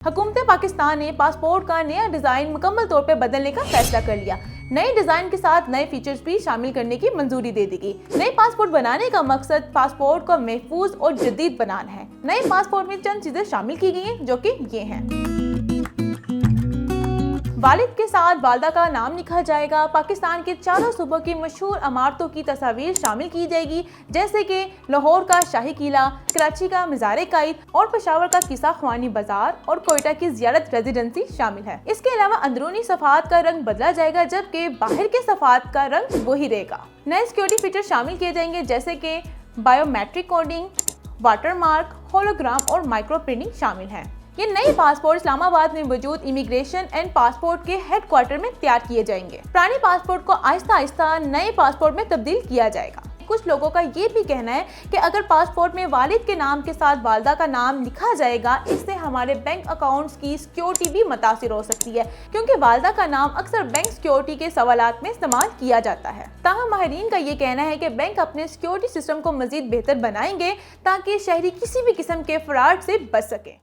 हुकूमत पाकिस्तान ने पासपोर्ट का नया डिज़ाइन मुकम्मल तौर पर बदलने का फैसला कर लिया। नए डिज़ाइन के साथ नए फीचर्स भी शामिल करने की मंजूरी दे दी गई। नए पासपोर्ट बनाने का मकसद पासपोर्ट को महफूज और जदीद बनाना है। नए पासपोर्ट में चंद चीजें शामिल की गई हैं, जो कि ये हैं। वालिद के साथ वालदा का नाम लिखा जाएगा। पाकिस्तान के चारों सूबों की मशहूर इमारतों की तस्वीर शामिल की जाएगी, जैसे कि लाहौर का शाही किला, कराची का मज़ार कायद और पेशावर का किसा ख्वानी बाजार और कोयटा की ज़ियारत रेजिडेंसी शामिल है। इसके अलावा अंदरूनी सफ़ात का रंग बदला जाएगा, जबकि बाहर के सफ़ात का रंग वही रहेगा। नए सिक्योरिटी फीचर शामिल किए जाएंगे, जैसे कि बायोमेट्रिक कोडिंग, वाटरमार्क, होलोग्राम और माइक्रो प्रिंटिंग शामिल है। ये नए पासपोर्ट इस्लामाबाद में मौजूद इमिग्रेशन एंड पासपोर्ट के हेडक्वार्टर में तैयार किए जाएंगे। पुराने पासपोर्ट को आहिस्ता आहिस्ता नए पासपोर्ट में तब्दील किया जाएगा। कुछ लोगों का ये भी कहना है कि अगर पासपोर्ट में वालिद के नाम के साथ वालदा का नाम लिखा जाएगा, इससे हमारे बैंक अकाउंट्स की सिक्योरिटी भी मुतासिर हो सकती है, क्योंकि वालदा का नाम अक्सर बैंक सिक्योरिटी के सवालात में इस्तेमाल किया जाता है। ताहम माहिरीन का ये कहना है कि बैंक अपने सिक्योरिटी सिस्टम को मजीद बेहतर बनाएंगे ताकि शहरी किसी भी किस्म के फ्रॉड से बच सके।